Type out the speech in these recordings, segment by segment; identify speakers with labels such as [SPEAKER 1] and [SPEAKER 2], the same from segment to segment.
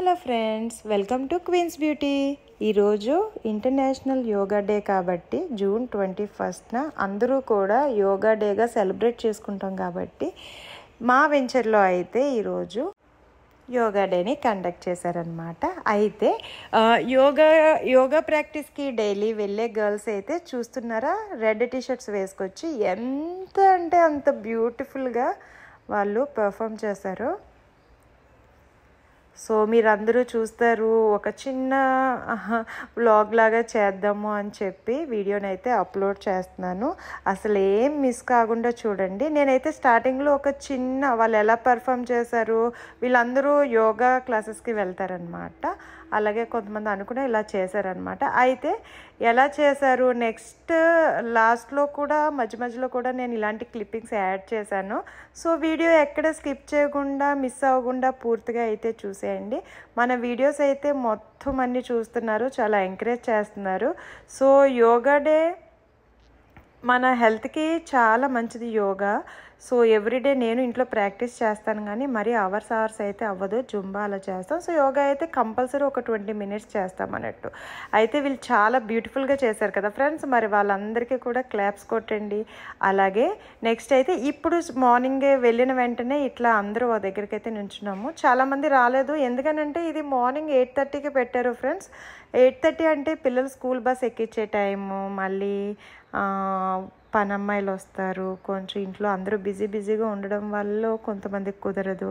[SPEAKER 1] Hello friends, welcome to Queens Beauty. ఈరోజు international yoga day కాబట్టి June 21న అందరూ కూడా యోగా డేగా సెలబ్రేట్ చేసుకుంటాం కాబట్టి మా వెంచర్లో అయితే ఈరోజు యోగా డేని కండక్ట్ చేశారనమాట. అయితే యోగా ప్రాక్టీస్కి డైలీ వెళ్ళే గర్ల్స్ అయితే చూస్తున్నారా, రెడ్ టీషర్ట్స్ వేసుకొచ్చి ఎంత అంటే అంత బ్యూటిఫుల్గా వాళ్ళు పెర్ఫామ్ చేశారు. సో మీరందరూ చూస్తారు. ఒక చిన్న వ్లాగ్ లాగా చేద్దాము అని చెప్పి వీడియోని అయితే అప్లోడ్ చేస్తున్నాను. అసలు ఏం మిస్ కాకుండా చూడండి. నేనైతే స్టార్టింగ్లో ఒక చిన్న వాళ్ళు ఎలా పెర్ఫామ్ చేశారు, వీళ్ళందరూ యోగా క్లాసెస్కి వెళ్తారనమాట. అలాగే కొంతమంది అనుకునే ఇలా చేశారనమాట. అయితే ఎలా చేశారు నెక్స్ట్ లాస్ట్లో కూడా మధ్యలో కూడా నేను ఇలాంటి క్లిప్పింగ్స్ యాడ్ చేశాను. సో వీడియో ఎక్కడ స్కిప్ చేయకుండా మిస్ అవ్వకుండా పూర్తిగా అయితే చూసేయండి. మన వీడియోస్ అయితే మొత్తం అన్నీ చూస్తున్నారు, చాలా ఎంకరేజ్ చేస్తున్నారు. సో యోగా డే మన హెల్త్కి చాలా మంచిది యోగా. సో ఎవ్రీడే నేను ఇంట్లో ప్రాక్టీస్ చేస్తాను, కానీ మరీ అవర్స్ అయితే అవ్వదు. జుంబా అలా చేస్తాం. సో యోగా అయితే కంపల్సరీ ఒక 20 minutes చేస్తాం అన్నట్టు. అయితే వీళ్ళు చాలా బ్యూటిఫుల్గా చేశారు కదా ఫ్రెండ్స్. మరి వాళ్ళందరికీ కూడా క్లాప్స్ కొట్టండి. అలాగే నెక్స్ట్ అయితే ఇప్పుడు మార్నింగే వెళ్ళిన వెంటనే ఇట్లా అందరూ ఆ దగ్గరికి అయితే నుంచున్నాము. చాలామంది రాలేదు, ఎందుకనంటే ఇది మార్నింగ్ 8:30కి పెట్టారు ఫ్రెండ్స్. 8:30 అంటే పిల్లలు స్కూల్ బస్ ఎక్కించే టైము, మళ్ళీ పనమ్మాయిలు వస్తారు. కొంచెం ఇంట్లో అందరూ బిజీగా ఉండడం వల్ల కొంతమందికి కుదరదు.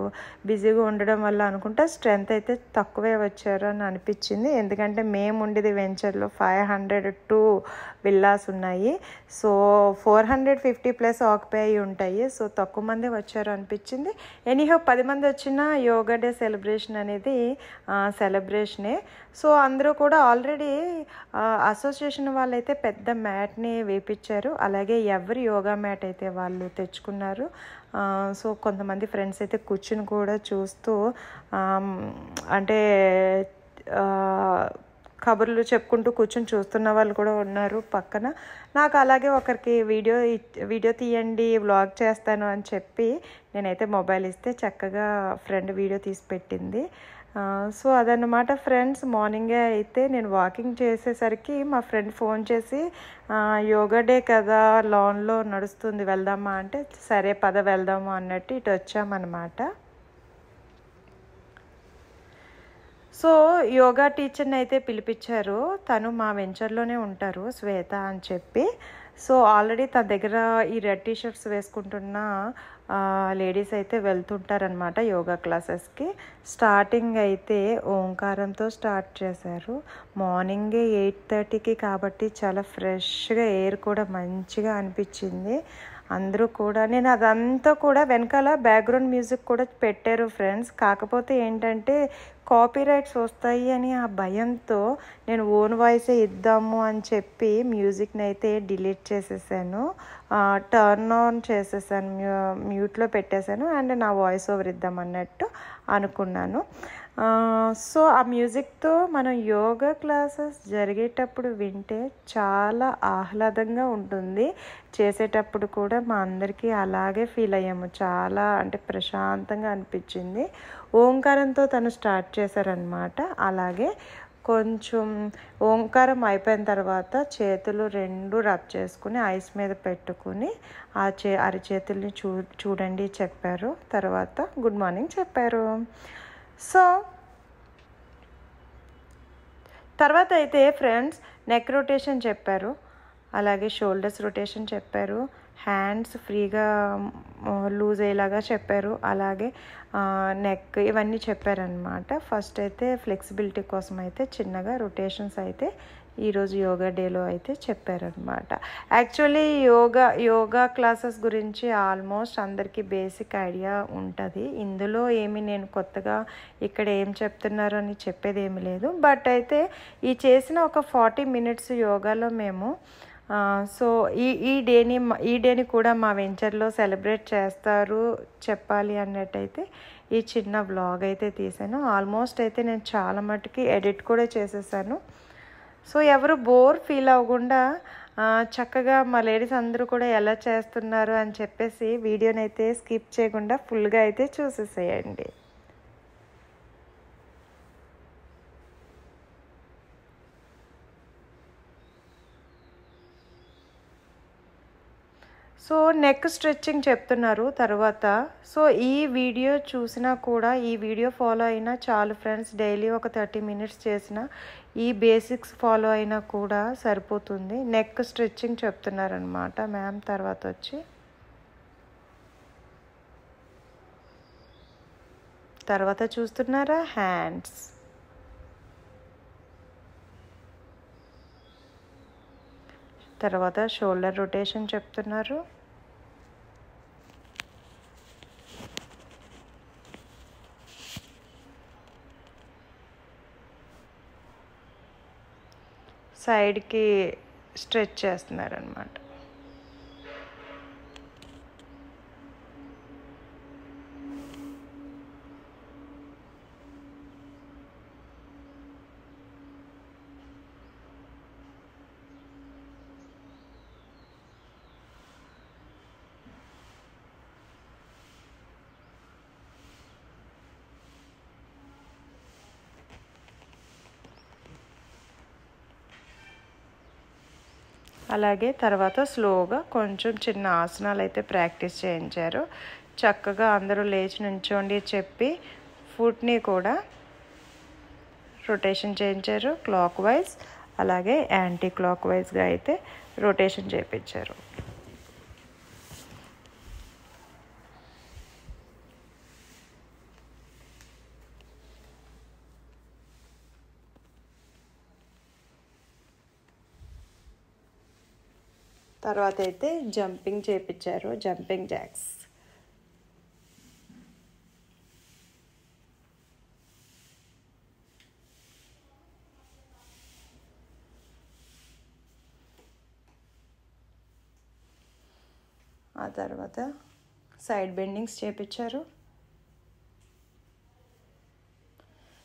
[SPEAKER 1] బిజీగా ఉండడం వల్ల అనుకుంటా స్ట్రెంత్ అయితే తక్కువే వచ్చారు అని అనిపించింది. ఎందుకంటే మేము ఉండేది వెంచర్లో 502 విల్లాస్ ఉన్నాయి. సో 450+ ఆక్యుపై అయి ఉంటాయి. సో తక్కువ మంది వచ్చారు అనిపించింది. ఎనీహో 10 మంది వచ్చిన యోగా డే సెలబ్రేషన్ అనేది సెలబ్రేషనే. సో అందరూ కూడా ఆల్రెడీ అసోసియేషన్ వాళ్ళైతే పెద్ద మ్యాట్ని వేపించారు. అలాగే ఎవరి యోగా మ్యాట్ అయితే వాళ్ళు తెచ్చుకున్నారు. సో కొంతమంది ఫ్రెండ్స్ అయితే కూర్చుని కూడా చూస్తూ అంటే కబుర్లు చెప్పుకుంటూ కూర్చొని చూస్తున్న వాళ్ళు కూడా ఉన్నారు పక్కన. నాకు అలాగే ఒకరికి వీడియో తీయండి, వ్లాగ్ చేస్తాను అని చెప్పి నేనైతే మొబైల్ ఇస్తే చక్కగా ఫ్రెండ్ వీడియో తీసి పెట్టింది. సో అదన్నమాట ఫ్రెండ్స్. మార్నింగే అయితే నేను వాకింగ్ చేసేసరికి మా ఫ్రెండ్ ఫోన్ చేసి యోగా డే కదా, లాన్లో నడుస్తుంది వెళ్దామా అంటే, సరే పద వెళ్దాము అన్నట్టు ఇటు వచ్చామన్నమాట. సో యోగా టీచర్ని అయితే పిలిపించారు. తను మా వెంచర్లోనే ఉంటారు, శ్వేత అని చెప్పి. సో ఆల్రెడీ తన దగ్గర ఈ రెడ్ టీషర్ట్స్ వేసుకుంటున్న లేడీస్ అయితే వెళ్తుంటారనమాట యోగా క్లాసెస్కి. స్టార్టింగ్ అయితే ఓంకారంతో స్టార్ట్ చేశారు. మార్నింగే 8:30కి కాబట్టి చాలా ఫ్రెష్గా ఎయిర్ కూడా మంచిగా అనిపించింది. అందరూ కూడా నేను అదంతా కూడా వెనకాల బ్యాక్గ్రౌండ్ మ్యూజిక్ కూడా పెట్టారు ఫ్రెండ్స్. కాకపోతే ఏంటంటే కాపీరైట్స్ వస్తాయి అని ఆ భయంతో నేను ఓన్ వాయిసే ఇద్దాము అని చెప్పి మ్యూజిక్ని అయితే డిలీట్ చేసేసాను, టర్న్ ఆన్ చేసేసాను, మ్యూట్లో పెట్టేశాను. అండ్ నా వాయిస్ ఓవర్ ఇద్దాం అన్నట్టు అనుకున్నాను. సో ఆ మ్యూజిక్తో మనం యోగా క్లాసెస్ జరిగేటప్పుడు వింటే చాలా ఆహ్లాదంగా ఉంటుంది. చేసేటప్పుడు కూడా మా అందరికీ అలాగే ఫీల్ అయ్యాము. చాలా అంటే ప్రశాంతంగా అనిపించింది. ఓంకారంతో తను స్టార్ట్ చేశారనమాట. అలాగే కొంచెం ఓంకారం అయిపోయిన తర్వాత చేతులు 2 రబ్ చేసుకుని ఐస్ మీద పెట్టుకుని అరిచేతుల్ని చూడండి చెప్పారు. తర్వాత గుడ్ మార్నింగ్ చెప్పారు. సో తర్వాత అయితే ఫ్రెండ్స్ నెక్ రొటేషన్ చెప్పారు, అలాగే షోల్డర్స్ రొటేషన్ చెప్పారు, హ్యాండ్స్ ఫ్రీగా లూజ్ అయ్యేలాగా చెప్పారు, అలాగే నెక్ ఇవన్నీ చెప్పారనమాట. ఫస్ట్ అయితే ఫ్లెక్సిబిలిటీ కోసం అయితే చిన్నగా రొటేషన్స్ అయితే ఈరోజు యోగా డేలో అయితే చెప్పారనమాట. యాక్చువల్లీ యోగా క్లాసెస్ గురించి ఆల్మోస్ట్ అందరికీ బేసిక్ ఐడియా ఉంటుంది. ఇందులో ఏమి నేను కొత్తగా ఇక్కడ ఏం చెప్తున్నారో అని చెప్పేది ఏమి లేదు. బట్ అయితే ఈ చేసిన ఒక 40 minutes యోగాలో మేము సో ఈ డేని కూడా మా వెంచర్లో సెలబ్రేట్ చేస్తారు చెప్పాలి అన్నట్టయితే ఈ చిన్న వ్లాగ్ అయితే తీసాను. ఆల్మోస్ట్ అయితే నేను చాలా మటుకి ఎడిట్ కూడా చేసేసాను. సో ఎవరు బోర్ ఫీల్ అవ్వకుండా చక్కగా మా లేడీస్ అందరూ కూడా ఎలా చేస్తున్నారు అని చెప్పేసి వీడియోని అయితే స్కిప్ చేయకుండా ఫుల్గా అయితే చూసేసేయండి. సో నెక్ స్ట్రెచ్చింగ్ చెప్తున్నారు తర్వాత. సో ఈ వీడియో చూసినా కూడా, ఈ వీడియో ఫాలో అయినా చాలు ఫ్రెండ్స్. డైలీ ఒక 30 మినిట్స్ చేసిన ఈ బేసిక్స్ ఫాలో అయినా కూడా సరిపోతుంది. నెక్ స్ట్రెచ్చింగ్ చెప్తున్నారనమాట మ్యామ్. తర్వాత చూస్తున్నారా హ్యాండ్స్. తర్వాత షోల్డర్ రొటేషన్ చెప్తున్నారు. సైడ్కి స్ట్రెచ్ చేస్తున్నారనమాట. అలాగే తర్వాత స్లోగా కొంచెం చిన్న ఆసనాలు అయితే ప్రాక్టీస్ చేయించారు. చక్కగా అందరూ లేచి నుంచోండి చెప్పి ఫుట్ని కూడా రొటేషన్ చేయించారు. క్లాక్ వైజ్ అలాగే యాంటీ క్లాక్ వైజ్గా అయితే రొటేషన్ చేయించారు. తర్వాత అయితే జంపింగ్ చేయించారు, జంపింగ్ జాక్స్. ఆ తర్వాత సైడ్ బెండింగ్స్ చేయించారు.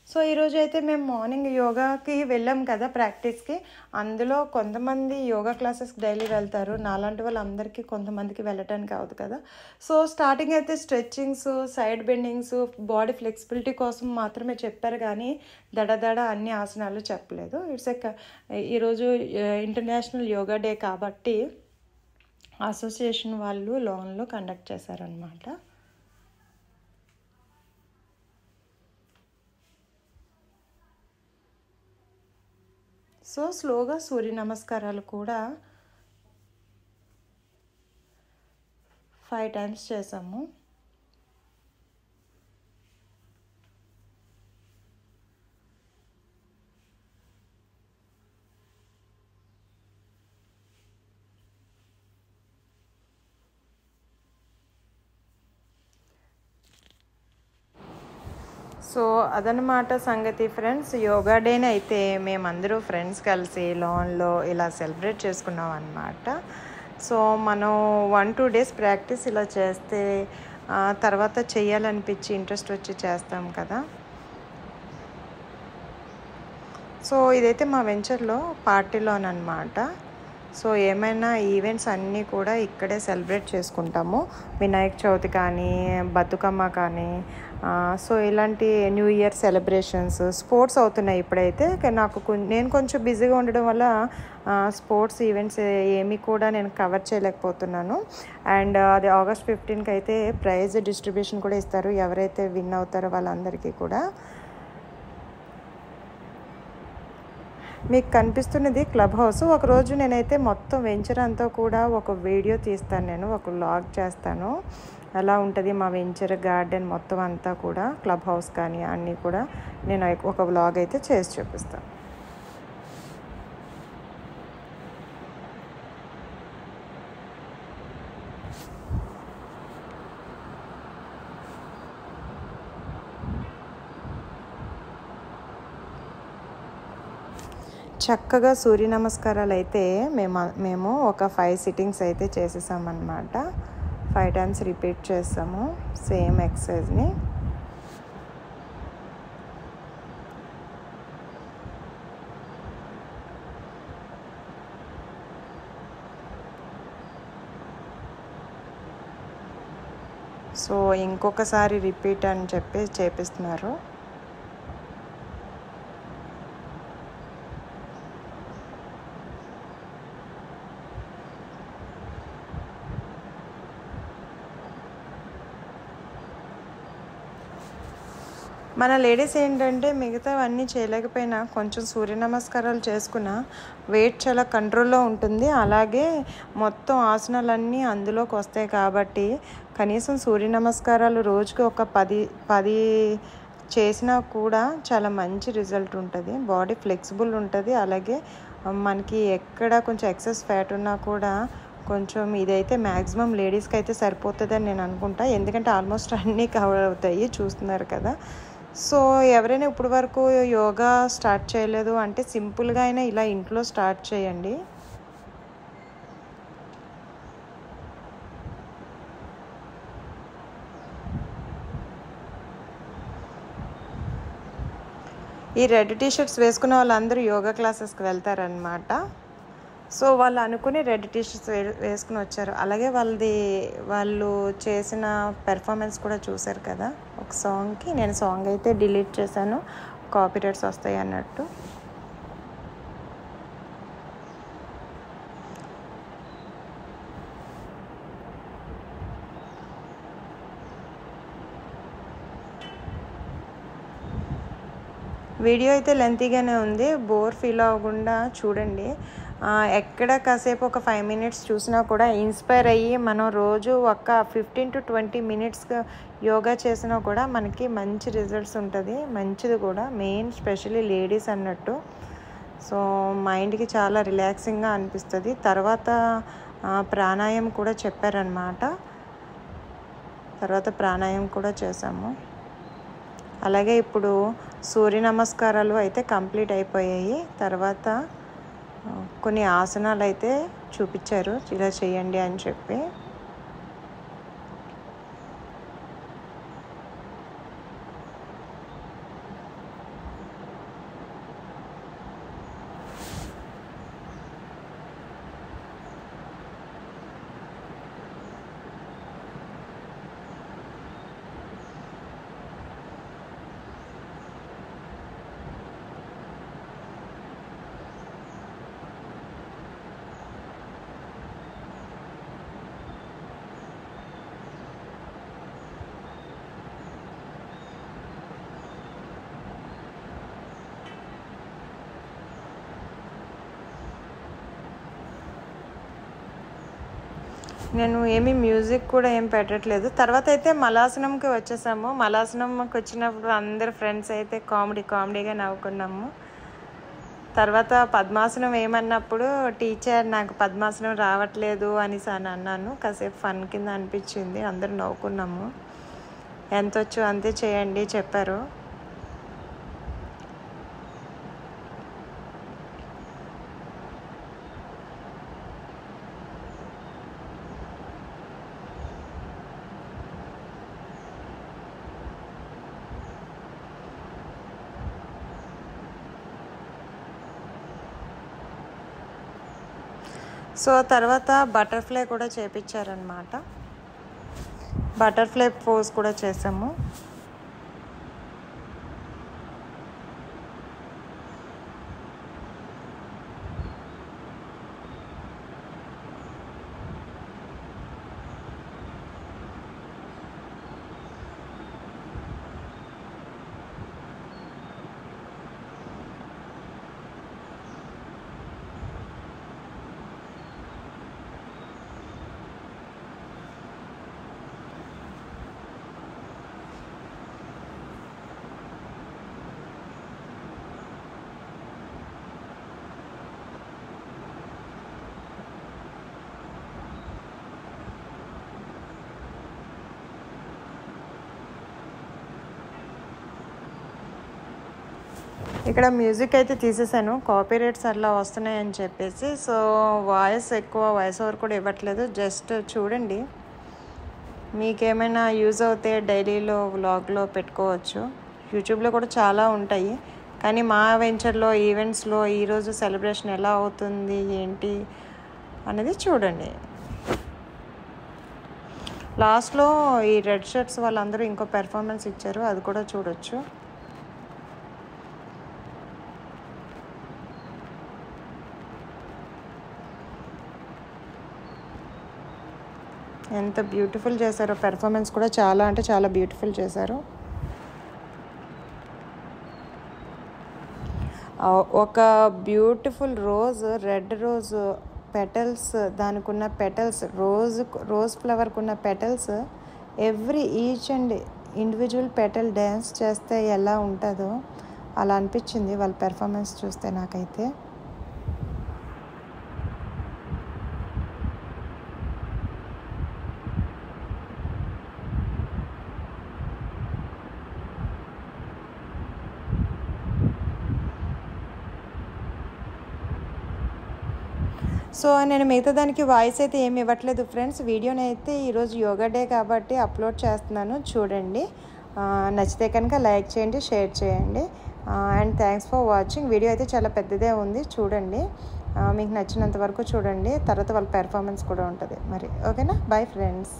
[SPEAKER 1] సో ఈరోజు అయితే మేము మార్నింగ్ యోగాకి వెళ్ళాం కదా ప్రాక్టీస్కి. అందులో కొంతమంది యోగా క్లాసెస్కి డైలీ వెళ్తారు. నాలాంటి వాళ్ళందరికీ కొంతమందికి వెళ్ళటానికి అవ్వదు కదా. సో స్టార్టింగ్ అయితే stretchings, side bendings, body flexibility కోసం మాత్రమే చెప్పారు, కానీ దడ అన్ని ఆసనాలు చెప్పలేదు. ఈరోజు ఇంటర్నేషనల్ యోగా డే కాబట్టి అసోసియేషన్ వాళ్ళు లోన్లో కండక్ట్ చేశారనమాట. సో స్లోగా సూర్య నమస్కారాలు కూడా 5 times చేసాము. సో అదనమాట సంగతి ఫ్రెండ్స్. యోగా డేని అయితే మేమందరూ ఫ్రెండ్స్ కలిసి లోన్లో ఇలా సెలబ్రేట్ చేసుకున్నాం అన్నమాట. సో మనం 1-2 days ప్రాక్టీస్ ఇలా చేస్తే తర్వాత చేయాలనిపించి ఇంట్రెస్ట్ వచ్చి చేస్తాం కదా. సో ఇదైతే మా వెంచర్లో పార్టీలోనమాట. సో ఏమైనా ఈవెంట్స్ అన్నీ కూడా ఇక్కడే సెలబ్రేట్ చేసుకుంటాము. వినాయక చవితి కానీ, బతుకమ్మ కానీ, సో ఇలాంటి న్యూ ఇయర్ సెలబ్రేషన్స్, స్పోర్ట్స్ అవుతున్నాయి ఇప్పుడైతే. నేను కొంచెం బిజీగా ఉండడం వల్ల స్పోర్ట్స్ ఈవెంట్స్ ఏమీ కూడా నేను కవర్ చేయలేకపోతున్నాను. అండ్ అది August 15కి అయితే ప్రైజ్ డిస్ట్రిబ్యూషన్ కూడా ఇస్తారు, ఎవరైతే విన్ అవుతారో వాళ్ళందరికీ కూడా. మీకు కనిపిస్తున్నది క్లబ్ హౌస్. ఒకరోజు నేనైతే మొత్తం వెంచర్ అంతా కూడా ఒక వీడియో తీస్తాను, నేను ఒక వ్లాగ్ చేస్తాను. ఎలా ఉంటుంది మా వెంచర్ గార్డెన్ మొత్తం అంతా కూడా, క్లబ్ హౌస్ కానీ అన్నీ కూడా నేను ఒక వ్లాగ్ అయితే చేసి చూపిస్తాను. చక్కగా సూర్య నమస్కారాలు అయితే మేము ఒక 5 sittings అయితే చేసేసామన్నమాట. 5 times రిపీట్ చేస్తాము సేమ్ ఎక్సర్సైజ్ని. సో ఇంకొకసారి రిపీట్ అని చెప్పి చేపిస్తున్నారు. మన లేడీస్ ఏంటంటే మిగతావన్నీ చేయలేకపోయినా కొంచెం సూర్య నమస్కారాలు చేసుకున్న వెయిట్ చాలా కంట్రోల్లో ఉంటుంది. అలాగే మొత్తం ఆసనాలన్నీ అందులోకి వస్తాయి కాబట్టి కనీసం సూర్య నమస్కారాలు రోజుకి ఒక 10 చేసినా కూడా చాలా మంచి రిజల్ట్ ఉంటుంది. బాడీ ఫ్లెక్సిబుల్ ఉంటుంది. అలాగే మనకి ఎక్కడ కొంచెం ఎక్సెస్ ఫ్యాట్ ఉన్నా కూడా కొంచెం ఇదైతే మ్యాక్సిమం లేడీస్కి అయితే సరిపోతుందని నేను అనుకుంటా. ఎందుకంటే ఆల్మోస్ట్ అన్నీ కవర్ అవుతాయి, చూస్తున్నారు కదా. సో ఎవరైనా ఇప్పటి వరకు యోగా స్టార్ట్ చేయలేదు అంటే సింపుల్గా అయినా ఇలా ఇంట్లో స్టార్ట్ చేయండి. ఈ రెడ్ టీషర్ట్స్ వేసుకున్న వాళ్ళందరూ యోగా క్లాసెస్కి వెళ్తారనమాట. సో వాళ్ళు అనుకుని రెడ్ టీషర్ట్స్ వేసుకుని వచ్చారు. అలాగే వాళ్ళు చేసిన పెర్ఫార్మెన్స్ కూడా చూశారు కదా ఒక సాంగ్కి. నేను సాంగ్ అయితే డిలీట్ చేశాను, కాపీరైట్స్ వస్తాయి అన్నట్టు. వీడియో అయితే లెంతీగానే ఉంది, బోర్ ఫీల్ అవ్వకుండా చూడండి. ఎక్కడ కాసేపు ఒక 5 మినిట్స్ చూసినా కూడా ఇన్స్పైర్ అయ్యి మనం రోజు ఒక 15 to 20 మినిట్స్ యోగా చేసినా కూడా మనకి మంచి రిజల్ట్స్ ఉంటుంది. మంచిది కూడా, మెయిన్ స్పెషల్లీ లేడీస్ అన్నట్టు. సో మైండ్కి చాలా రిలాక్సింగ్గా అనిపిస్తుంది. తర్వాత ప్రాణాయామం కూడా చెప్పారనమాట. తర్వాత ప్రాణాయామం కూడా చేసాము. అలాగే ఇప్పుడు సూర్య నమస్కారాలు అయితే కంప్లీట్ అయిపోయాయి. తర్వాత కొన్ని ఆసనాలు అయితే చూపించారు, ఇలా చేయండి అని చెప్పి. నేను మ్యూజిక్ కూడా ఏం పెట్టట్లేదు. తర్వాత అయితే మలాసనంకి వచ్చేసాము. మలాసనంకి వచ్చినప్పుడు అందరు ఫ్రెండ్స్ అయితే కామెడీగా నవ్వుకున్నాము. తర్వాత పద్మాసనం ఏమన్నప్పుడు టీచర్ నాకు పద్మాసనం రావట్లేదు అనేసి అన్నాను. కాసేపు ఫన్ కింద అనిపించింది, అందరూ నవ్వుకున్నాము. ఎంత వచ్చు అంతే చేయండి చెప్పారు. సో తర్వాత బటర్ఫ్లై కూడా చేపించారనమాట. బటర్ఫ్లై పోజ్ కూడా చేసాము. ఇక్కడ మ్యూజిక్ అయితే తీసేసాను, కాపీరైట్స్ అలా వస్తున్నాయని చెప్పేసి. సో వాయిస్ ఓవర్ కూడా ఇవ్వట్లేదు. జస్ట్ చూడండి, మీకేమైనా యూజ్ అవుతే డైలీలో వ్లాగ్లో పెట్టుకోవచ్చు. యూట్యూబ్లో కూడా చాలా ఉంటాయి. కానీ మా వెంచర్లో ఈవెంట్స్లో ఈరోజు సెలబ్రేషన్ ఎలా అవుతుంది ఏంటి అనేది చూడండి. లాస్ట్లో ఈ రెడ్ షర్ట్స్ వాళ్ళందరూ ఇంకో పెర్ఫార్మెన్స్ ఇచ్చారు, అది కూడా చూడొచ్చు. ఎంత బ్యూటిఫుల్ చేశారో, పెర్ఫార్మెన్స్ కూడా చాలా అంటే చాలా బ్యూటిఫుల్ చేశారు. ఒక beautiful rose, red rose petals, దానికి ఉన్న పెటల్స్, రోజ్ ఫ్లవర్కి ఉన్న petals each and individual petal dance చేస్తే ఎలా ఉంటుందో అలా అనిపించింది వాళ్ళ పెర్ఫార్మెన్స్ చూస్తే నాకైతే. సో నేను మిగతా దానికి వాయిస్ అయితే ఏమి ఇవ్వట్లేదు ఫ్రెండ్స్. వీడియోని అయితే ఈరోజు యోగా డే కాబట్టి అప్లోడ్ చేస్తున్నాను, చూడండి. నచ్చితే కనుక లైక్ చేయండి, షేర్ చేయండి. And thanks for watching. Video అయితే చాలా పెద్దదే ఉంది, చూడండి. మీకు నచ్చినంత వరకు చూడండి. తర్వాత వాళ్ళ పెర్ఫార్మెన్స్ కూడా ఉంటుంది మరి. ఓకేనా? Bye friends.